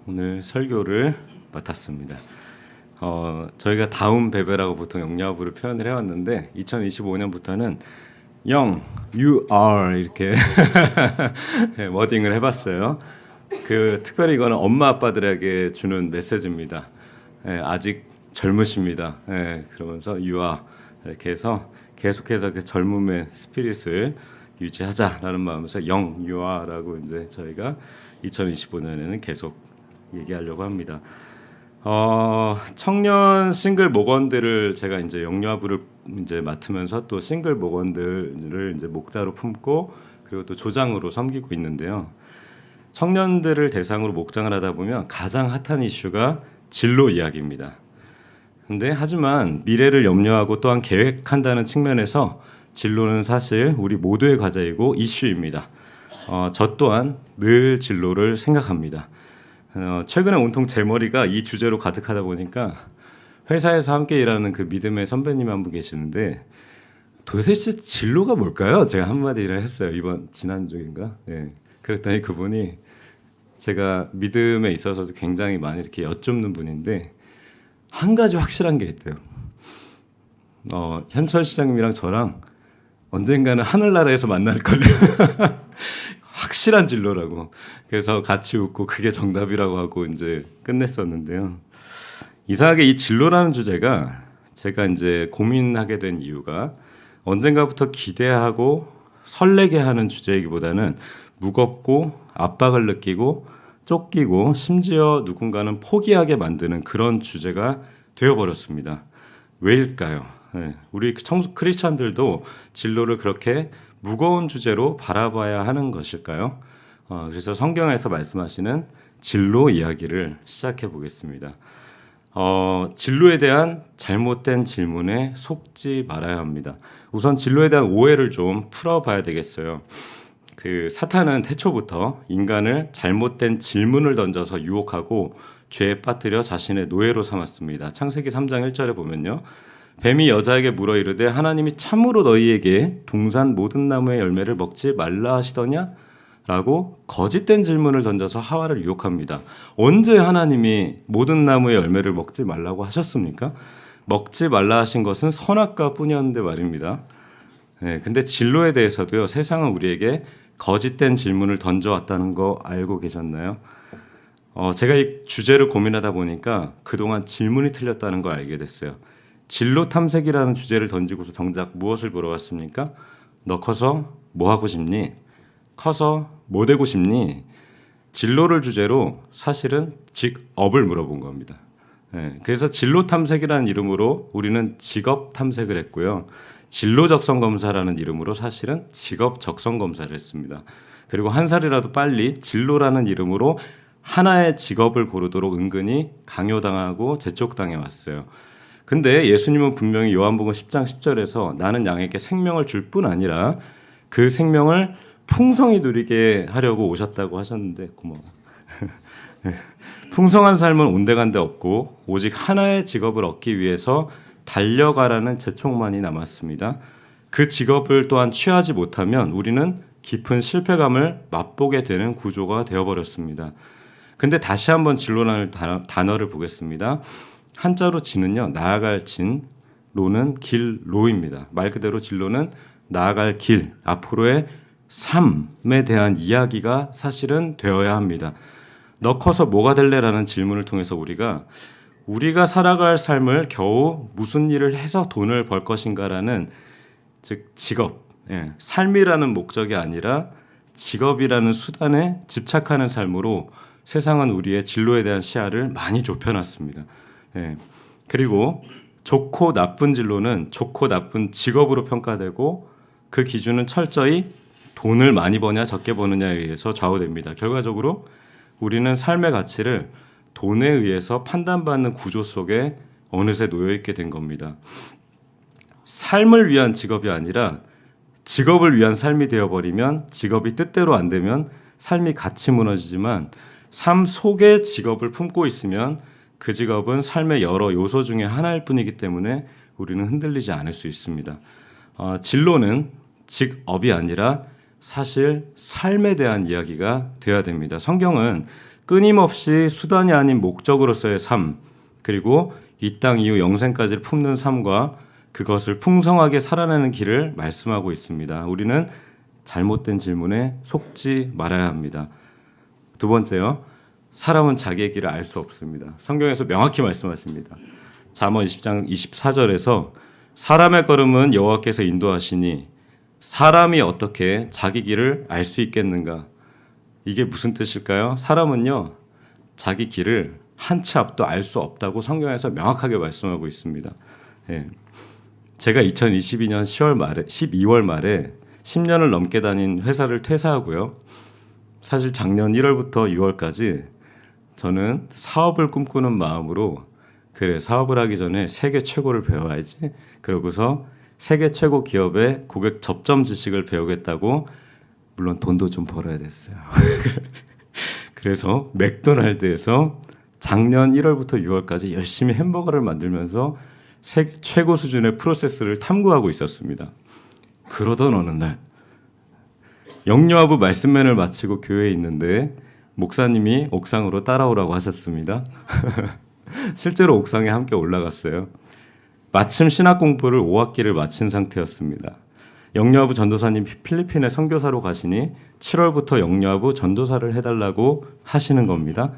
오늘 설교를 맡았습니다. 저희가 다운 베베라고 보통 영유아부를 표현을 해왔는데 2025년부터는 영, you are 이렇게 워딩을 해봤어요. 특별히 이거는 엄마 아빠들에게 주는 메시지입니다. 아직 젊으십니다. 그러면서 you are 이렇게 해서 계속해서 그 젊음의 스피릿을 유지하자라는 마음에서 영, you are라고 이제 저희가 2025년에는 계속 얘기하려고 합니다. 청년 싱글 목원들을 제가 이제 영유아부를 이제 맡으면서 또 싱글 목원들을 이제 목자로 품고 그리고 또 조장으로 섬기고 있는데요. 청년들을 대상으로 목장을 하다 보면 가장 핫한 이슈가 진로 이야기입니다. 근데 하지만 미래를 염려하고 또한 계획한다는 측면에서 진로는 사실 우리 모두의 과제이고 이슈입니다. 저 또한 늘 진로를 생각합니다. 최근에 온통 제 머리가 이 주제로 가득하다 보니까 회사에서 함께 일하는 그 믿음의 선배님 한 분 계시는데 도대체 진로가 뭘까요? 제가 한마디를 했어요. 지난주인가? 네. 그랬더니 그분이 제가 믿음에 있어서도 굉장히 많이 이렇게 여쭙는 분인데 한 가지 확실한 게 있대요. 현철 시장님이랑 저랑 언젠가는 하늘나라에서 만날 걸요. 확실한 진로라고. 그래서 같이 웃고 그게 정답이라고 하고 이제 끝냈었는데요. 이상하게 이 진로라는 주제가 제가 이제 고민하게 된 이유가 언젠가부터 기대하고 설레게 하는 주제이기보다는 무겁고 압박을 느끼고 쫓기고 심지어 누군가는 포기하게 만드는 그런 주제가 되어버렸습니다. 왜일까요? 우리 크리스찬들도 진로를 그렇게 무거운 주제로 바라봐야 하는 것일까요? 그래서 성경에서 말씀하시는 진로 이야기를 시작해 보겠습니다. 진로에 대한 잘못된 질문에 속지 말아야 합니다. 우선 진로에 대한 오해를 좀 풀어봐야 되겠어요. 사탄은 태초부터 인간을 잘못된 질문을 던져서 유혹하고 죄에 빠뜨려 자신의 노예로 삼았습니다. 창세기 3장 1절에 보면요. 뱀이 여자에게 물어 이르되 하나님이 참으로 너희에게 동산 모든 나무의 열매를 먹지 말라 하시더냐? 라고 거짓된 질문을 던져서 하와를 유혹합니다. 언제 하나님이 모든 나무의 열매를 먹지 말라고 하셨습니까? 먹지 말라 하신 것은 선악과 뿐이었는데 말입니다. 근데 진로에 대해서도요. 세상은 우리에게 거짓된 질문을 던져왔다는 거 알고 계셨나요? 제가 이 주제를 고민하다 보니까 그동안 질문이 틀렸다는 걸 알게 됐어요. 진로 탐색이라는 주제를 던지고서 정작 무엇을 물어봤습니까? 너 커서 뭐 하고 싶니? 커서 뭐 되고 싶니? 진로를 주제로 사실은 직업을 물어본 겁니다. 그래서 진로 탐색이라는 이름으로 우리는 직업 탐색을 했고요. 진로 적성 검사라는 이름으로 사실은 직업 적성 검사를 했습니다. 그리고 한 살이라도 빨리 진로라는 이름으로 하나의 직업을 고르도록 은근히 강요당하고 재촉당해 왔어요. 근데 예수님은 분명히 요한복음 10장 10절에서 나는 양에게 생명을 줄 뿐 아니라 그 생명을 풍성히 누리게 하려고 오셨다고 하셨는데 고마워. 풍성한 삶은 온데간데 없고 오직 하나의 직업을 얻기 위해서 달려가라는 재촉만이 남았습니다. 그 직업을 또한 취하지 못하면 우리는 깊은 실패감을 맛보게 되는 구조가 되어버렸습니다. 근데 다시 한번 진로라는 단어를 보겠습니다. 한자로 진은요, 나아갈 진, 로는 길, 로입니다. 말 그대로 진로는 나아갈 길, 앞으로의 삶에 대한 이야기가 사실은 되어야 합니다. 너 커서 뭐가 될래라는 질문을 통해서 우리가 살아갈 삶을 겨우 무슨 일을 해서 돈을 벌 것인가라는 즉 직업, 삶이라는 목적이 아니라 직업이라는 수단에 집착하는 삶으로 세상은 우리의 진로에 대한 시야를 많이 좁혀놨습니다. 그리고 좋고 나쁜 진로는 좋고 나쁜 직업으로 평가되고 그 기준은 철저히 돈을 많이 버냐 적게 버느냐에 의해서 좌우됩니다. 결과적으로 우리는 삶의 가치를 돈에 의해서 판단받는 구조 속에 어느새 놓여 있게 된 겁니다. 삶을 위한 직업이 아니라 직업을 위한 삶이 되어버리면 직업이 뜻대로 안 되면 삶이 같이 무너지지만 삶 속에 직업을 품고 있으면 그 직업은 삶의 여러 요소 중에 하나일 뿐이기 때문에 우리는 흔들리지 않을 수 있습니다. 진로는 직업이 아니라 사실 삶에 대한 이야기가 되어야 됩니다. 성경은 끊임없이 수단이 아닌 목적으로서의 삶, 그리고 이 땅 이후 영생까지를 품는 삶과 그것을 풍성하게 살아내는 길을 말씀하고 있습니다. 우리는 잘못된 질문에 속지 말아야 합니다. 두 번째요. 사람은 자기의 길을 알 수 없습니다. 성경에서 명확히 말씀하십니다. 잠언 20장 24절에서 사람의 걸음은 여호와께서 인도하시니 사람이 어떻게 자기 길을 알 수 있겠는가? 이게 무슨 뜻일까요? 사람은요, 자기 길을 한 치 앞도 알 수 없다고 성경에서 명확하게 말씀하고 있습니다. 예. 제가 2022년 12월 말에 10년을 넘게 다닌 회사를 퇴사하고요. 사실 작년 1월부터 6월까지 저는 사업을 꿈꾸는 마음으로 그래, 사업을 하기 전에 세계 최고를 배워야지. 그러고서 세계 최고 기업의 고객 접점 지식을 배우겠다고, 물론 돈도 좀 벌어야 됐어요. 그래서 맥도날드에서 작년 1월부터 6월까지 열심히 햄버거를 만들면서 세계 최고 수준의 프로세스를 탐구하고 있었습니다. 그러던 어느 날 영유아부 말씀맨을 마치고 교회에 있는데 목사님이 옥상으로 따라오라고 하셨습니다. 실제로 옥상에 함께 올라갔어요. 마침 신학 공부를 5학기를 마친 상태였습니다. 영유아부 전도사님 필리핀에 선교사로 가시니 7월부터 영유아부 전도사를 해달라고 하시는 겁니다.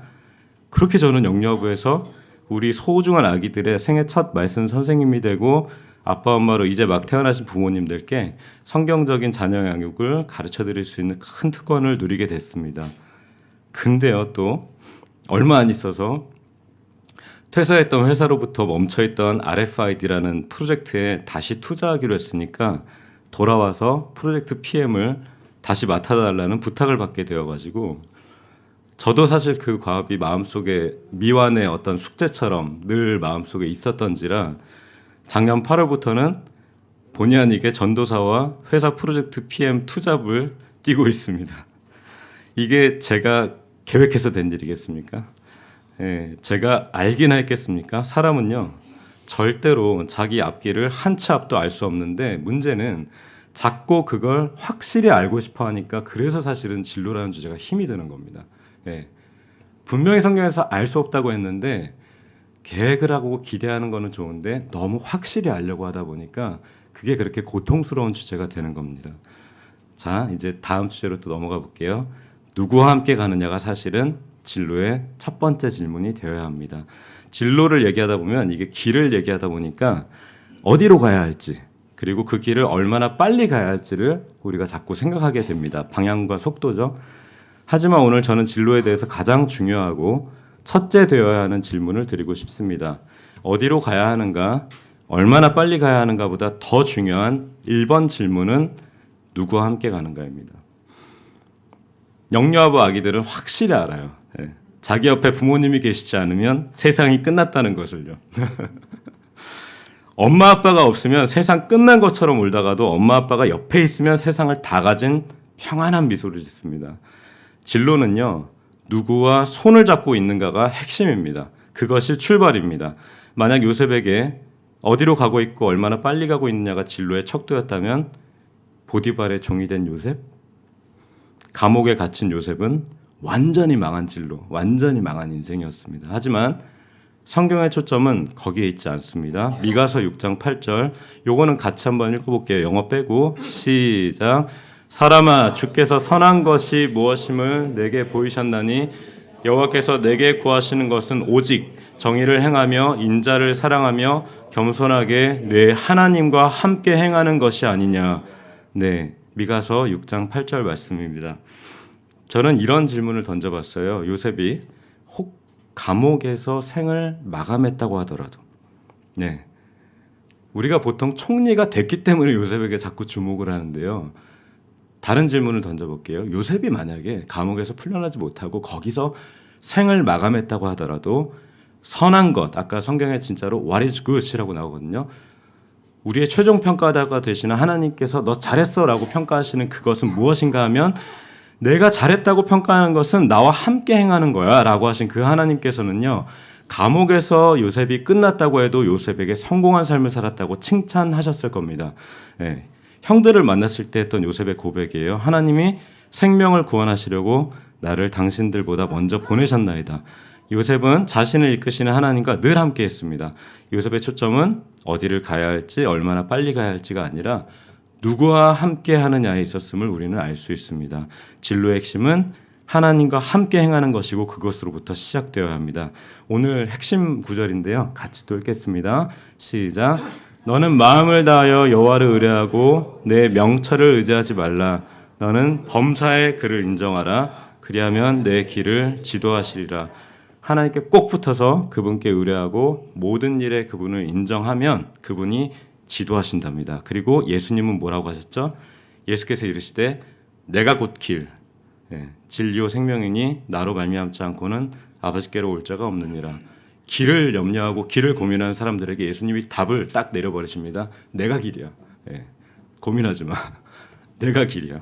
그렇게 저는 영유아부에서 우리 소중한 아기들의 생애 첫 말씀 선생님이 되고 아빠 엄마로 이제 막 태어나신 부모님들께 성경적인 자녀 양육을 가르쳐드릴 수 있는 큰 특권을 누리게 됐습니다. 근데요, 또 얼마 안 있어서 퇴사했던 회사로부터 멈춰있던 RFID라는 프로젝트에 다시 투자하기로 했으니까 돌아와서 프로젝트 PM을 다시 맡아달라는 부탁을 받게 되어가지고 저도 사실 그 과업이 마음속에 미완의 어떤 숙제처럼 늘 마음속에 있었던지라 작년 8월부터는 본의 아니게 전도사와 회사 프로젝트 PM 투잡을 뛰고 있습니다. 이게 제가 계획해서 된 일이겠습니까? 예, 제가 알긴 했겠습니까? 사람은요, 절대로 자기 앞길을 한 치 앞도 알 수 없는데 문제는 자꾸 그걸 확실히 알고 싶어 하니까 그래서 사실은 진로라는 주제가 힘이 드는 겁니다. 예, 분명히 성경에서 알 수 없다고 했는데 계획을 하고 기대하는 거는 좋은데 너무 확실히 알려고 하다 보니까 그게 그렇게 고통스러운 주제가 되는 겁니다. 자, 이제 다음 주제로 또 넘어가 볼게요. 누구와 함께 가느냐가 사실은 진로의 첫 번째 질문이 되어야 합니다. 진로를 얘기하다 보면 이게 길을 얘기하다 보니까 어디로 가야 할지, 그리고 그 길을 얼마나 빨리 가야 할지를 우리가 자꾸 생각하게 됩니다. 방향과 속도죠. 하지만 오늘 저는 진로에 대해서 가장 중요하고 첫째 되어야 하는 질문을 드리고 싶습니다. 어디로 가야 하는가, 얼마나 빨리 가야 하는가보다 더 중요한 1번 질문은 누구와 함께 가는가입니다. 영유아부 아기들은 확실히 알아요. 예. 자기 옆에 부모님이 계시지 않으면 세상이 끝났다는 것을요. 엄마 아빠가 없으면 세상 끝난 것처럼 울다가도 엄마 아빠가 옆에 있으면 세상을 다 가진 평안한 미소를 짓습니다. 진로는요, 누구와 손을 잡고 있는가가 핵심입니다. 그것이 출발입니다. 만약 요셉에게 어디로 가고 있고 얼마나 빨리 가고 있느냐가 진로의 척도였다면 보디발의 종이 된 요셉, 감옥에 갇힌 요셉은 완전히 망한 진로, 완전히 망한 인생이었습니다. 하지만 성경의 초점은 거기에 있지 않습니다. 미가서 6장 8절, 요거는 같이 한번 읽어볼게요. 영어 빼고 시작. 사람아, 주께서 선한 것이 무엇임을 내게 보이셨나니 여호와께서 내게 구하시는 것은 오직 정의를 행하며 인자를 사랑하며 겸손하게 내 하나님과 함께 행하는 것이 아니냐. 네, 미가서 6장 8절 말씀입니다. 저는 이런 질문을 던져봤어요. 요셉이 혹 감옥에서 생을 마감했다고 하더라도, 네, 우리가 보통 총리가 됐기 때문에 요셉에게 자꾸 주목을 하는데요. 다른 질문을 던져볼게요. 요셉이 만약에 감옥에서 풀려나지 못하고 거기서 생을 마감했다고 하더라도 선한 것, 아까 성경에 진짜로 what is good이라고 나오거든요. 우리의 최종 평가자가 되시는 하나님께서 너 잘했어 라고 평가하시는 그것은 무엇인가 하면 내가 잘했다고 평가하는 것은 나와 함께 행하는 거야 라고 하신 그 하나님께서는요, 감옥에서 요셉이 끝났다고 해도 요셉에게 성공한 삶을 살았다고 칭찬하셨을 겁니다. 네. 형들을 만났을 때 했던 요셉의 고백이에요. 하나님이 생명을 구원하시려고 나를 당신들보다 먼저 보내셨나이다. 요셉은 자신을 이끄시는 하나님과 늘 함께했습니다. 요셉의 초점은 어디를 가야 할지, 얼마나 빨리 가야 할지가 아니라 누구와 함께 하느냐에 있었음을 우리는 알 수 있습니다. 진로의 핵심은 하나님과 함께 행하는 것이고 그것으로부터 시작되어야 합니다. 오늘 핵심 구절인데요. 같이 또 읽겠습니다. 시작. 너는 마음을 다하여 여호와를 의뢰하고 내 명철을 의지하지 말라. 너는 범사의 그를 인정하라. 그리하면 내 길을 지도하시리라. 하나님께 꼭 붙어서 그분께 의뢰하고 모든 일에 그분을 인정하면 그분이 지도하신답니다. 그리고 예수님은 뭐라고 하셨죠? 예수께서 이르시되 내가 곧 길, 진리요 생명이니 나로 말미암지 않고는 아버지께로 올 자가 없느니라. 길을 염려하고 길을 고민하는 사람들에게 예수님이 답을 딱 내려버리십니다. 내가 길이야. 고민하지 마. 내가 길이야.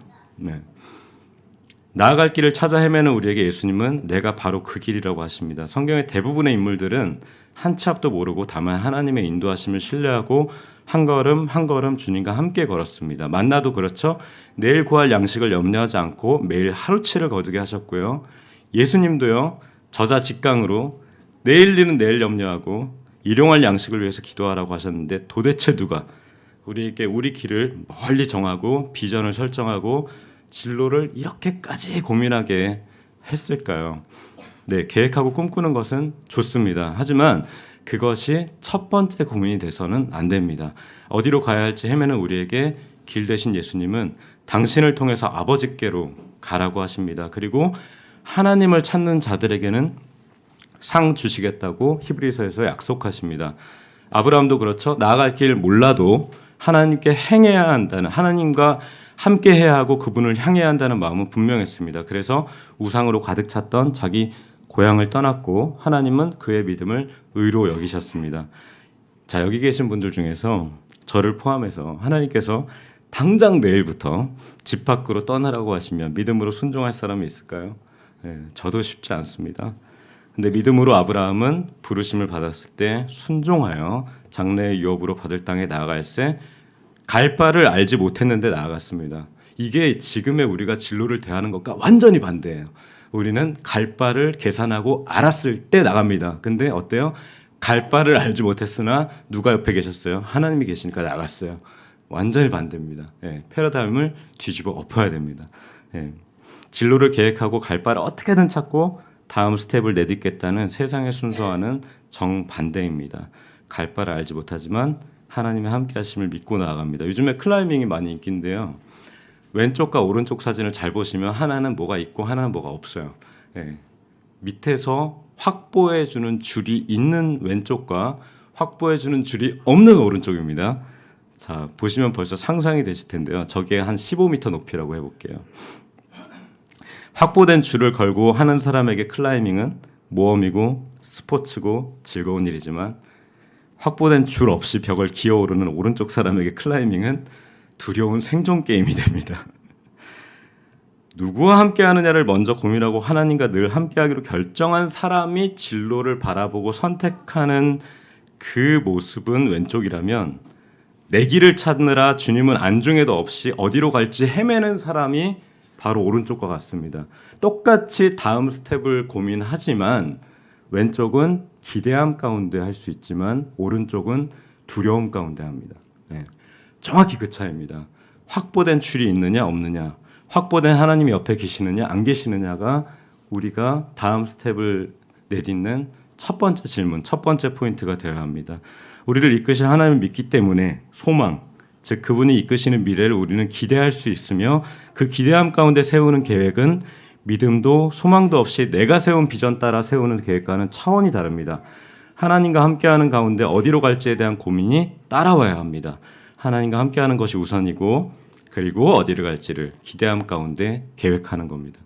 나아갈 길을 찾아 헤매는 우리에게 예수님은 내가 바로 그 길이라고 하십니다. 성경의 대부분의 인물들은 한 치 앞도 모르고 다만 하나님의 인도하심을 신뢰하고 한 걸음 한 걸음 주님과 함께 걸었습니다. 만나도 그렇죠. 내일 구할 양식을 염려하지 않고 매일 하루치를 거두게 하셨고요. 예수님도요. 저자 직강으로 내일 일은 내일 염려하고 일용할 양식을 위해서 기도하라고 하셨는데 도대체 누가 우리에게 우리 길을 멀리 정하고 비전을 설정하고 진로를 이렇게까지 고민하게 했을까요? 계획하고 꿈꾸는 것은 좋습니다. 하지만 그것이 첫 번째 고민이 돼서는 안 됩니다. 어디로 가야 할지 헤매는 우리에게 길 대신 예수님은 당신을 통해서 아버지께로 가라고 하십니다. 그리고 하나님을 찾는 자들에게는 상 주시겠다고 히브리서에서 약속하십니다. 아브라함도 그렇죠. 나아갈 길 몰라도 하나님께 행해야 한다는, 하나님과 함께 해야 하고 그분을 향해야 한다는 마음은 분명했습니다. 그래서 우상으로 가득 찼던 자기 고향을 떠났고 하나님은 그의 믿음을 의로 여기셨습니다. 자, 여기 계신 분들 중에서 저를 포함해서 하나님께서 당장 내일부터 집 밖으로 떠나라고 하시면 믿음으로 순종할 사람이 있을까요? 저도 쉽지 않습니다. 근데 믿음으로 아브라함은 부르심을 받았을 때 순종하여 장래의 유업으로 받을 땅에 나아갈새 갈 바를 알지 못했는데 나아갔습니다. 이게 지금의 우리가 진로를 대하는 것과 완전히 반대예요. 우리는 갈 바를 계산하고 알았을 때 나갑니다. 근데 어때요? 갈 바를 알지 못했으나 누가 옆에 계셨어요? 하나님이 계시니까 나갔어요. 완전히 반대입니다. 패러다임을 뒤집어 엎어야 됩니다. 진로를 계획하고 갈 바를 어떻게든 찾고 다음 스텝을 내딛겠다는 세상의 순서와는 정반대입니다. 갈 바를 알지 못하지만 하나님의 함께 하심을 믿고 나아갑니다. 요즘에 클라이밍이 많이 인기인데요. 왼쪽과 오른쪽 사진을 잘 보시면 하나는 뭐가 있고 하나는 뭐가 없어요. 밑에서 확보해주는 줄이 있는 왼쪽과 확보해주는 줄이 없는 오른쪽입니다. 자, 보시면 벌써 상상이 되실 텐데요. 저게 한 15m 높이라고 해볼게요. 확보된 줄을 걸고 하는 사람에게 클라이밍은 모험이고 스포츠고 즐거운 일이지만 확보된 줄 없이 벽을 기어오르는 오른쪽 사람에게 클라이밍은 두려운 생존 게임이 됩니다. 누구와 함께 하느냐를 먼저 고민하고 하나님과 늘 함께하기로 결정한 사람이 진로를 바라보고 선택하는 그 모습은 왼쪽이라면 내 길을 찾느라 주님은 안중에도 없이 어디로 갈지 헤매는 사람이 바로 오른쪽과 같습니다. 똑같이 다음 스텝을 고민하지만 왼쪽은 기대함 가운데 할 수 있지만 오른쪽은 두려움 가운데 합니다. 정확히 그 차이입니다. 확보된 줄이 있느냐 없느냐, 확보된 하나님이 옆에 계시느냐 안 계시느냐가 우리가 다음 스텝을 내딛는 첫 번째 질문, 첫 번째 포인트가 되어야 합니다. 우리를 이끄실 하나님을 믿기 때문에 소망, 즉 그분이 이끄시는 미래를 우리는 기대할 수 있으며 그 기대함 가운데 세우는 계획은 믿음도 소망도 없이 내가 세운 비전 따라 세우는 계획과는 차원이 다릅니다. 하나님과 함께하는 가운데 어디로 갈지에 대한 고민이 따라와야 합니다. 하나님과 함께하는 것이 우선이고 그리고 어디를 갈지를 기대함 가운데 계획하는 겁니다.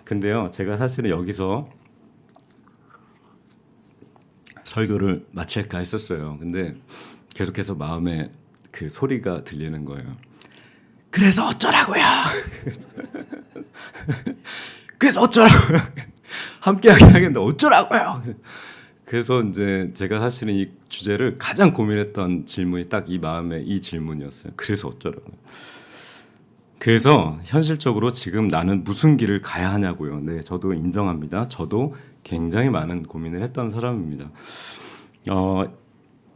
근데요, 제가 사실은 여기서 설교를 마칠까 했었어요. 근데 계속해서 마음에 그 소리가 들리는 거예요. 그래서 어쩌라고요? 그래서 어쩌라고요? 함께하게 하겠는데 어쩌라고요? 그래서 이제 제가 사실은 이 주제를 가장 고민했던 질문이 딱 이 마음에 이 질문이었어요. 그래서 어쩌라고요? 그래서 현실적으로 지금 나는 무슨 길을 가야 하냐고요. 네, 저도 인정합니다. 저도 굉장히 많은 고민을 했던 사람입니다. 어,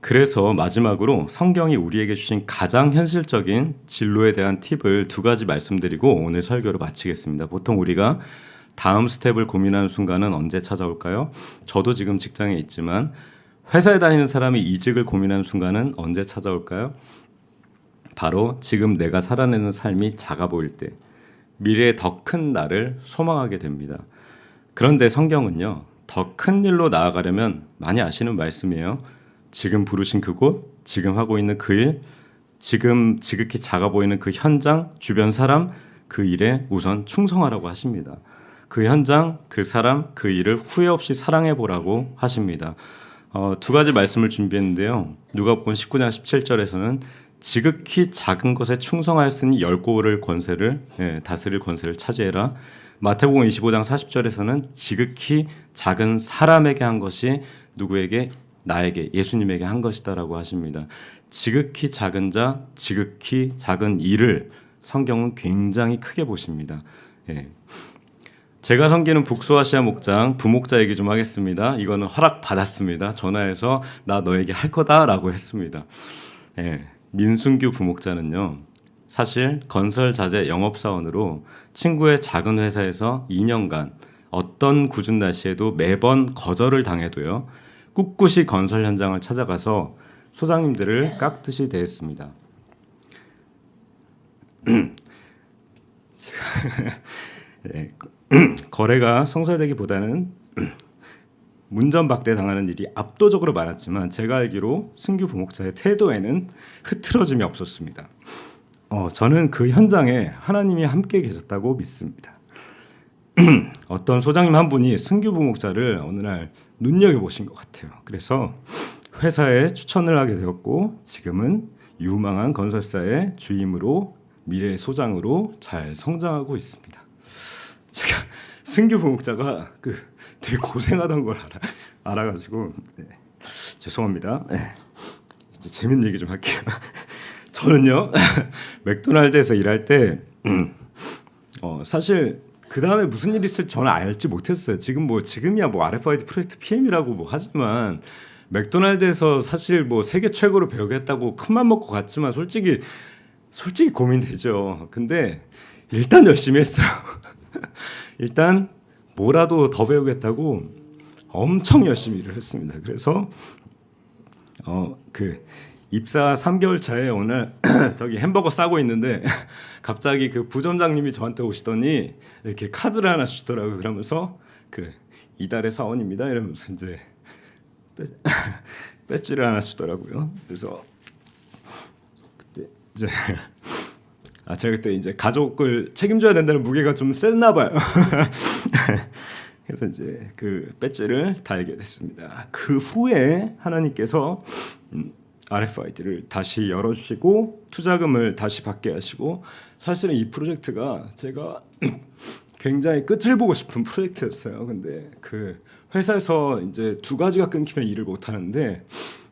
그래서 마지막으로 성경이 우리에게 주신 가장 현실적인 진로에 대한 팁을 두 가지 말씀드리고 오늘 설교를 마치겠습니다. 보통 우리가 다음 스텝을 고민하는 순간은 언제 찾아올까요? 저도 지금 직장에 있지만 회사에 다니는 사람이 이직을 고민하는 순간은 언제 찾아올까요? 바로 지금 내가 살아내는 삶이 작아 보일 때, 미래의 더 큰 나를 소망하게 됩니다. 그런데 성경은요, 더 큰 일로 나아가려면 많이 아시는 말씀이에요. 지금 부르신 그곳, 지금 하고 있는 그 일, 지금 지극히 작아 보이는 그 현장, 주변 사람, 그 일에 우선 충성하라고 하십니다. 그 현장, 그 사람, 그 일을 후회 없이 사랑해 보라고 하십니다. 두 가지 말씀을 준비했는데요. 누가복음 19장 17절에서는 지극히 작은 것에 충성하였으니 열고를 권세를 다스릴 권세를 차지해라. 마태복음 25장 40절에서는 지극히 작은 사람에게 한 것이 누구에게? 나에게, 예수님에게 한 것이다라고 하십니다. 지극히 작은 자, 지극히 작은 일을 성경은 굉장히 크게 보십니다. 예. 제가 섬기는 북소아시아 목장 부목자 얘기 좀 하겠습니다. 이거는 허락 받았습니다. 전화해서 나 너에게 할 거다라고 했습니다. 예. 민순규 부목자는요, 사실 건설 자재 영업사원으로 친구의 작은 회사에서 2년간 어떤 궂은 날씨에도 매번 거절을 당해도요, 꿋꿋이 건설 현장을 찾아가서 소장님들을 깍듯이 대했습니다. 네, 거래가 성사되기보다는 문전박대 당하는 일이 압도적으로 많았지만 제가 알기로 순규 부목자의 태도에는 흐트러짐이 없었습니다. 저는 그 현장에 하나님이 함께 계셨다고 믿습니다. 어떤 소장님 한 분이 순규 부목자를 어느 날 눈여겨보신 것 같아요. 그래서 회사에 추천을 하게 되었고 지금은 유망한 건설사의 주임으로 미래 소장으로 잘 성장하고 있습니다. 제가 순규 부목자가 되게 고생하던 걸 알아가지고 죄송합니다. 이제 재밌는 얘기 좀 할게요. 저는요 맥도날드에서 일할 때 사실 그 다음에 무슨 일이 있을지 저는 알지 못했어요. 지금이야 RFID 프로젝트 PM이라고 하지만 맥도날드에서 사실 세계 최고로 배우겠다고 큰맘 먹고 갔지만 솔직히 고민되죠. 근데 일단 열심히 했어요. 일단 뭐라도 더 배우겠다고 엄청 열심히 일을 했습니다. 그래서 입사 3개월 차에 오늘 저기 햄버거 싸고 있는데 갑자기 그 부점장님이 저한테 오시더니 이렇게 카드를 하나 주더라고요. 그러면서 이달의 사원입니다 이러면서 이제 배지를 하나 주더라고요. 그래서 그때 이제 제가 그때 이제 가족을 책임져야 된다는 무게가 좀 셌나 봐요. 그래서 이제 그 배지를 달게 됐습니다. 그 후에 하나님께서 RFID를 다시 열어주시고 투자금을 다시 받게 하시고, 사실은 이 프로젝트가 제가 굉장히 끝을 보고 싶은 프로젝트였어요. 근데 그 회사에서 이제 두 가지가 끊기면 일을 못 하는데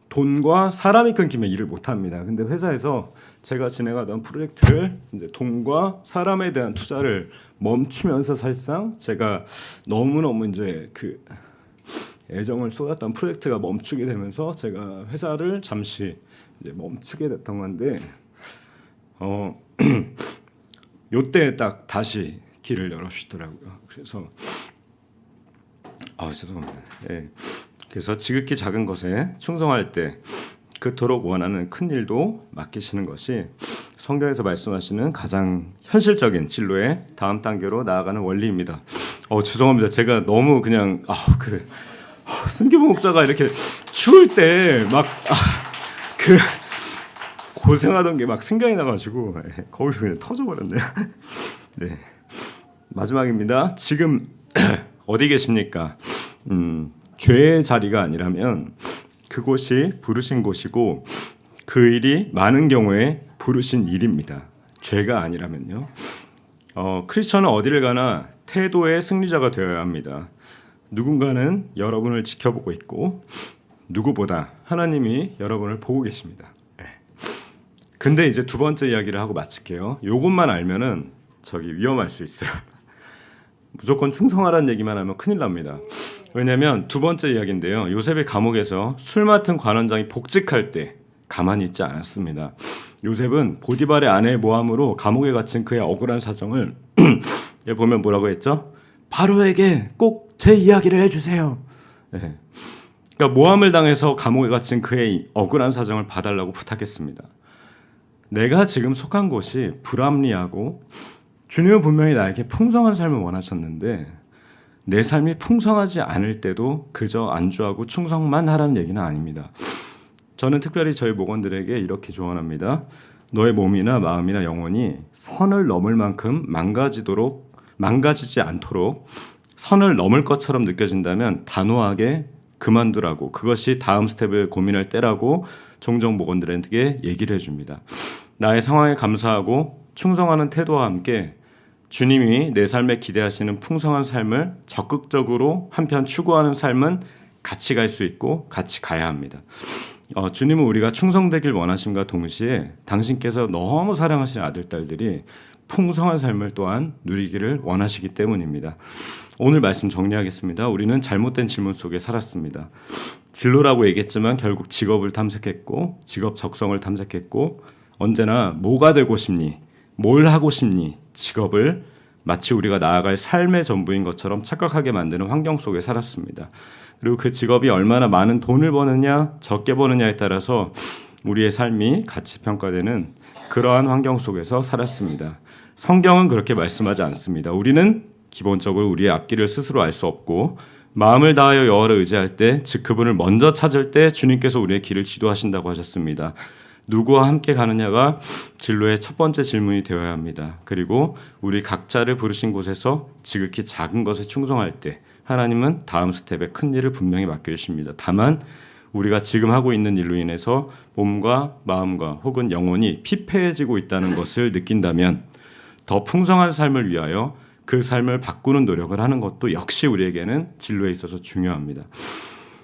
돈과 사람이 끊기면 일을 못 합니다. 근데 회사에서 제가 진행하던 프로젝트를 이제 돈과 사람에 대한 투자를 멈추면서 사실상 제가 너무너무 이제 애정을 쏟았던 프로젝트가 멈추게 되면서 제가 회사를 잠시 이제 멈추게 됐던 건데 요때 딱 다시 길을 열어주시더라고요. 그래서 죄송합니다. 예. 그래서 지극히 작은 것에 충성할 때 그토록 원하는 큰 일도 맡기시는 것이 성경에서 말씀하시는 가장 현실적인 진로의 다음 단계로 나아가는 원리입니다. 죄송합니다. 제가 너무 그냥 순규 목자가 이렇게 추울 때 막 고생하던 게 막 생각이 나가지고 거기서 그냥 터져버렸네요. 네, 마지막입니다. 지금 어디 계십니까? 죄의 자리가 아니라면 그곳이 부르신 곳이고 그 일이 많은 경우에 부르신 일입니다. 죄가 아니라면요. 크리스천은 어디를 가나 태도의 승리자가 되어야 합니다. 누군가는 여러분을 지켜보고 있고 누구보다 하나님이 여러분을 보고 계십니다. 근데 이제 두 번째 이야기를 하고 마칠게요. 요것만 알면은 저기 위험할 수 있어요. 무조건 충성하라는 얘기만 하면 큰일 납니다. 왜냐하면 두 번째 이야기인데요. 요셉이 감옥에서 술 맡은 관원장이 복직할 때 가만히 있지 않았습니다. 요셉은 보디발의 아내의 모함으로 감옥에 갇힌 그의 억울한 사정을 여기 보면 뭐라고 했죠? 바로에게 꼭 제 이야기를 해주세요. 네. 그러니까 모함을 당해서 감옥에 갇힌 그의 억울한 사정을 봐달라고 부탁했습니다. 내가 지금 속한 곳이 불합리하고 주님은 분명히 나에게 풍성한 삶을 원하셨는데 내 삶이 풍성하지 않을 때도 그저 안주하고 충성만 하라는 얘기는 아닙니다. 저는 특별히 저희 목원들에게 이렇게 조언합니다. 너의 몸이나 마음이나 영혼이 선을 넘을 만큼 망가지지 않도록 선을 넘을 것처럼 느껴진다면 단호하게 그만두라고, 그것이 다음 스텝을 고민할 때라고 종종 목원들에게 얘기를 해줍니다. 나의 상황에 감사하고 충성하는 태도와 함께 주님이 내 삶에 기대하시는 풍성한 삶을 적극적으로 한편 추구하는 삶은 같이 갈 수 있고 같이 가야 합니다. 주님은 우리가 충성되길 원하심과 동시에 당신께서 너무 사랑하시는 아들, 딸들이 풍성한 삶을 또한 누리기를 원하시기 때문입니다. 오늘 말씀 정리하겠습니다. 우리는 잘못된 질문 속에 살았습니다. 진로라고 얘기했지만 결국 직업을 탐색했고 직업 적성을 탐색했고 언제나 뭐가 되고 싶니? 뭘 하고 싶니? 직업을 마치 우리가 나아갈 삶의 전부인 것처럼 착각하게 만드는 환경 속에 살았습니다. 그리고 그 직업이 얼마나 많은 돈을 버느냐 적게 버느냐에 따라서 우리의 삶이 가치 평가되는 그러한 환경 속에서 살았습니다. 성경은 그렇게 말씀하지 않습니다. 우리는 기본적으로 우리의 앞길을 스스로 알 수 없고 마음을 다하여 여호와를 의지할 때, 즉 그분을 먼저 찾을 때 주님께서 우리의 길을 지도하신다고 하셨습니다. 누구와 함께 가느냐가 진로의 첫 번째 질문이 되어야 합니다. 그리고 우리 각자를 부르신 곳에서 지극히 작은 것에 충성할 때 하나님은 다음 스텝에 큰 일을 분명히 맡겨주십니다. 다만 우리가 지금 하고 있는 일로 인해서 몸과 마음과 혹은 영혼이 피폐해지고 있다는 것을 느낀다면 더 풍성한 삶을 위하여 그 삶을 바꾸는 노력을 하는 것도 역시 우리에게는 진로에 있어서 중요합니다.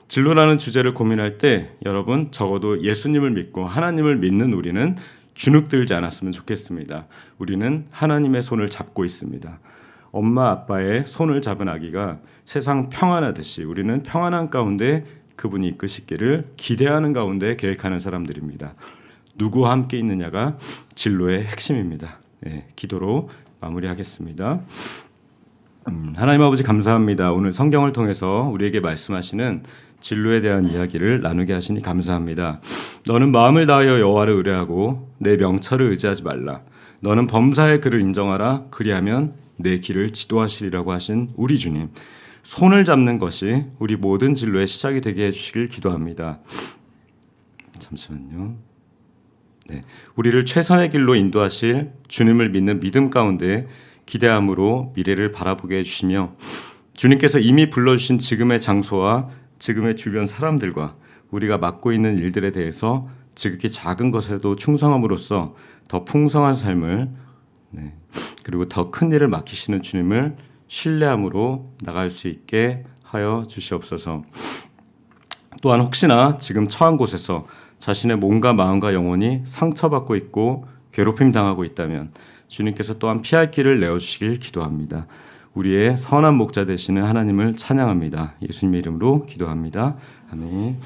진로라는 주제를 고민할 때 여러분 적어도 예수님을 믿고 하나님을 믿는 우리는 주눅들지 않았으면 좋겠습니다. 우리는 하나님의 손을 잡고 있습니다. 엄마 아빠의 손을 잡은 아기가 세상 평안하듯이 우리는 평안한 가운데 그분이 이끄시기를 기대하는 가운데 계획하는 사람들입니다. 누구와 함께 있느냐가 진로의 핵심입니다. 네, 기도로 마무리하겠습니다. 하나님 아버지 감사합니다. 오늘 성경을 통해서 우리에게 말씀하시는 진로에 대한 이야기를 나누게 하시니 감사합니다. 너는 마음을 다하여 여호와를 의뢰하고 내 명철을 의지하지 말라. 너는 범사의 그를 인정하라. 그리하면 내 길을 지도하시리라고 하신 우리 주님. 손을 잡는 것이 우리 모든 진로의 시작이 되게 해주시길 기도합니다. 잠시만요. 네, 우리를 최선의 길로 인도하실 주님을 믿는 믿음 가운데 기대함으로 미래를 바라보게 해주시며 주님께서 이미 불러주신 지금의 장소와 지금의 주변 사람들과 우리가 맡고 있는 일들에 대해서 지극히 작은 것에도 충성함으로써 더 풍성한 삶을 그리고 더 큰 일을 맡기시는 주님을 신뢰함으로 나갈 수 있게 하여 주시옵소서. 또한 혹시나 지금 처한 곳에서 자신의 몸과 마음과 영혼이 상처받고 있고 괴롭힘 당하고 있다면 주님께서 또한 피할 길을 내어주시길 기도합니다. 우리의 선한 목자 되시는 하나님을 찬양합니다. 예수님의 이름으로 기도합니다. 아멘.